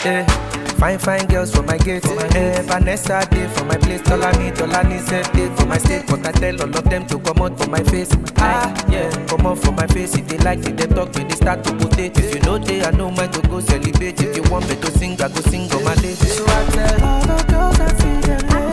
Eh. Fine, fine girls for my gate. Vanessa day for my place. Tolani said day for my state. But I tell all of them to come out for my face. Yeah, come out for my face. If they like it, they talk when they start to put it. If you know they, I know mine to go celebrate. If you want me to sing, I go sing on my day. So I tell all the girls I see them.